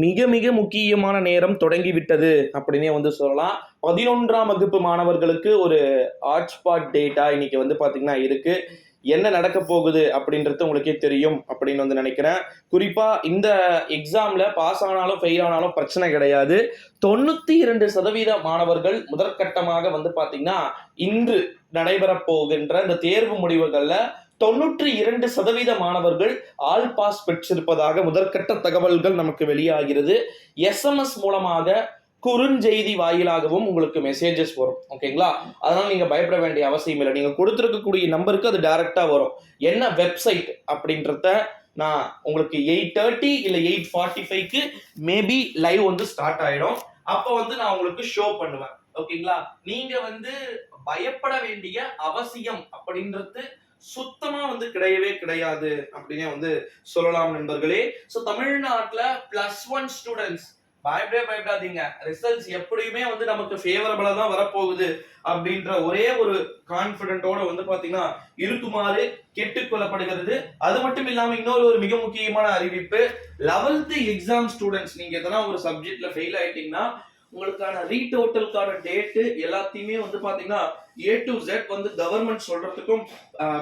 மிக மிக முக்கியமான நேரம் தொடங்கிவிட்டது அப்படின்னே வந்து சொல்லலாம். 11ஆம் வகுப்பு மாணவர்களுக்கு ஒரு ஹாட்ஸ்பாட் டேட்டா இன்னைக்கு வந்து பார்த்தீங்கன்னா இருக்கு. என்ன நடக்க போகுது அப்படின்றது உங்களுக்கே தெரியும் அப்படின்னு வந்து நினைக்கிறேன். குறிப்பா இந்த எக்ஸாம்ல பாஸ் ஆனாலும் ஃபெயில் ஆனாலும் பிரச்சனை கிடையாது. 92% மாணவர்கள் முதற்கட்டமாக வந்து பார்த்தீங்கன்னா இன்று நடைபெறப் போகின்ற இந்த தேர்வு முடிவுகள்ல 92% மாணவர்கள் ஆல் பாஸ் பெற்றிருப்பதாக முதற்கட்ட தகவல்கள் நமக்கு வெளியாகிறது. எஸ்எம்எஸ் மூலமாக குறுஞ்செய்தி வாயிலாகவும் உங்களுக்கு மெசேஜஸ் வரும். ஓகேங்களா? அதனால நீங்க பயப்பட வேண்டிய அவசியம் இல்லை. நீங்க கொடுத்திருக்கக்கூடிய நம்பருக்கு அது டைரக்டா வரும். என்ன வெப்சைட் அப்படின்றத நான் உங்களுக்கு 8:30 இல்ல 8:45க்கு மேபி லைவ் வந்து ஸ்டார்ட் ஆயிடும். அப்ப வந்து நான் உங்களுக்கு ஷோ பண்ணுவேன். ஓகேங்களா? நீங்க வந்து பயப்பட வேண்டிய அவசியம் அப்படின்றது சுத்தமா வந்து கிடையவே கிடையாது அப்படின்னே வந்து சொல்லலாம் நண்பர்களே. சோ தமிழ்நாட்டுல +1 ஸ்டூடெண்ட்ஸ் பயப்படாதீங்க. ரிசல்ட்ஸ் எப்படியுமே வந்து நமக்கு ஃபேவரபிளா தான் வரப்போகுது அப்படின்ற ஒரே ஒரு கான்பிடென்ட்டோட வந்து பாத்தீங்கன்னா இருக்குமாறு கேட்டுக்கொள்ளப்படுகிறது. அது மட்டும் இல்லாம இன்னொரு ஒரு மிக முக்கியமான அறிவிப்பு, 11th எக்ஸாம் ஸ்டூடெண்ட்ஸ் நீங்க எதனா ஒரு சப்ஜெக்ட்ல ஃபெயில் ஆயிட்டீங்கன்னா உங்களுக்கான ரீடோட்டலுக்கான டேட் எல்லாத்தையுமே வந்து பாத்தீங்கன்னா A to Z வந்து கவர்மெண்ட் சொல்றதுக்கும்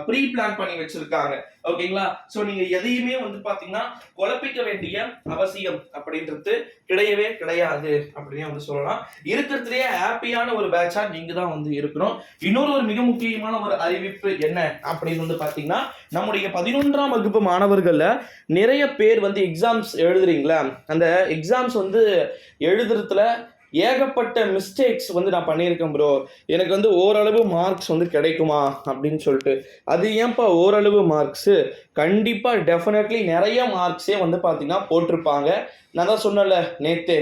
ப்ரீ பிளான் பண்ணி வச்சிருக்காங்க. ஓகேங்களா? சோ நீங்க எதையுமே வந்து பாத்தீங்கன்னா குழப்பிக்க வேண்டிய அவசியம் அப்படின்றது கிடையவே கிடையாது அப்படினே வந்து சொல்லலாம். இருக்கிறதுலயே ஹாப்பியான ஒரு பேட்சா நீங்க தான் வந்து இருக்கணும். இன்னொரு ஒரு மிக முக்கியமான ஒரு அறிவிப்பு என்ன அப்படின்னு வந்து பாத்தீங்கன்னா, நம்முடைய 11ஆம் வகுப்பு மாணவர்கள்ல நிறைய பேர் வந்து எக்ஸாம்ஸ் எழுதுறீங்களா, அந்த எக்ஸாம்ஸ் வந்து எழுதுறதுல ஏகப்பட்ட மிஸ்டேக்ஸ் வந்து நான் பண்ணியிருக்கேன் ப்ரோ, எனக்கு வந்து ஓரளவு மார்க்ஸ் வந்து கிடைக்குமா அப்படின்னு சொல்லிட்டு. அது ஏன்பா ஓரளவு மார்க்ஸு? கண்டிப்பாக டெஃபினெட்லி நிறைய மார்க்ஸே வந்து பார்த்தீங்கன்னா போட்டிருப்பாங்க. நான் தான் சொன்னல நேத்தே,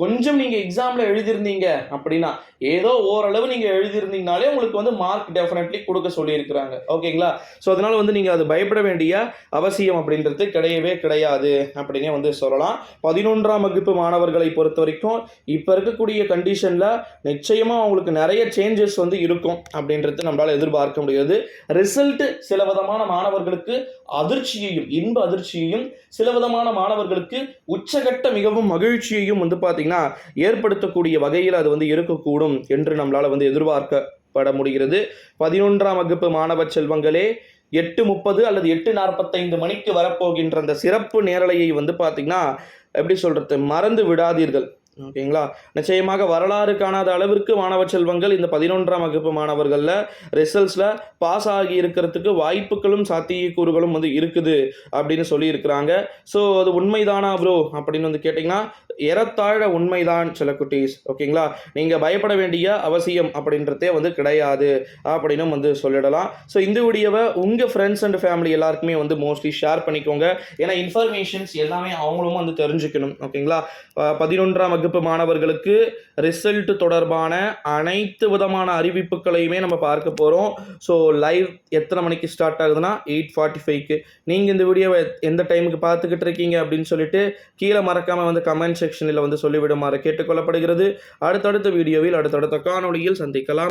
கொஞ்சம் நீங்க எக்ஸாம்ல எழுதியிருந்தீங்க அப்படின்னா, ஏதோ ஓரளவு நீங்க எழுதியிருந்தீங்கனாலே உங்களுக்கு வந்து மார்க் டெஃபினெட்லி கொடுக்க சொல்லியிருக்கிறாங்க. ஓகேங்களா? ஸோ அதனால வந்து நீங்க அது பயப்பட வேண்டிய அவசியம் அப்படின்றது கிடையவே கிடையாது அப்படின்னே வந்து சொல்லலாம். 11ஆம் வகுப்பு மாணவர்களை பொறுத்த வரைக்கும் இப்ப இருக்கக்கூடிய கண்டிஷன்ல நிச்சயமா அவங்களுக்கு நிறைய சேஞ்சஸ் வந்து இருக்கும் அப்படின்றது நம்மளால எதிர்பார்க்க முடியாது. ரிசல்ட் சில விதமான மாணவர்களுக்கு அதிர்ச்சியையும் இன்ப அதிர்ச்சியையும், சில விதமான மாணவர்களுக்கு உச்சகட்ட மிகவும் மகிழ்ச்சியையும் வந்து பார்த்தீங்கன்னா ஏற்படுத்தக்கூடிய வகையில் அது வந்து இருக்கக்கூடும் என்று நம்மளால வந்து எதிர்பார்க்கப்பட முடிகிறது. 11ஆம் வகுப்பு மாணவ செல்வங்களே, 8:30 அல்லது 8:45 மணிக்கு வரப்போகின்ற அந்த சிறப்பு நேரலையை வந்து பார்த்தீங்கன்னா எப்படி சொல்றது, மறந்து விடாதீர்கள். ஓகேங்களா? நிச்சயமாக வரலாறு காணாத அளவிற்கு மாணவ செல்வங்கள் இந்த 11ஆம் வகுப்பு மாணவர்களில் ரிசல்ட்ஸில் பாஸ் ஆகி இருக்கிறதுக்கு வாய்ப்புகளும் சாத்தியக்கூறுகளும் வந்து இருக்குது அப்படின்னு சொல்லியிருக்கிறாங்க. ஸோ அது உண்மைதானா ப்ரோ அப்படின்னு வந்து கேட்டிங்கன்னா ஏறத்தாழ உண்மைதான் சில குட்டீஸ். ஓகேங்களா? நீங்கள் பயப்பட வேண்டிய அவசியம் அப்படின்றதே வந்து கிடையாது அப்படின்னு வந்து சொல்லிடலாம். ஸோ இந்த வீடியோவை உங்கள் ஃப்ரெண்ட்ஸ் அண்ட் ஃபேமிலி எல்லாருக்குமே வந்து மோஸ்ட்லி ஷேர் பண்ணிக்கோங்க. ஏன்னா இன்ஃபர்மேஷன்ஸ் எல்லாமே அவங்களும் வந்து தெரிஞ்சுக்கணும். ஓகேங்களா? 11ஆம் வகுப்பு மாணவர்களுக்கு ரிசல்ட் தொடர்பான அனைத்து விதமான அறிவிப்புகளையுமே நம்ம பார்க்க போகிறோம். ஸோ லைவ் எத்தனை மணிக்கு ஸ்டார்ட் ஆகுதுன்னா 8:45க்கு. நீங்கள் இந்த வீடியோவை எந்த டைமுக்கு பார்த்துக்கிட்டு இருக்கீங்க அப்படின்னு சொல்லிட்டு கீழே மறக்காமல் வந்து கமெண்ட் செக்ஷனில் வந்து சொல்லிவிடுமாறு கேட்டுக்கொள்ளப்படுகிறது. அடுத்தடுத்த வீடியோவில் அடுத்தடுத்த காணொளியில் சந்திக்கலாம்.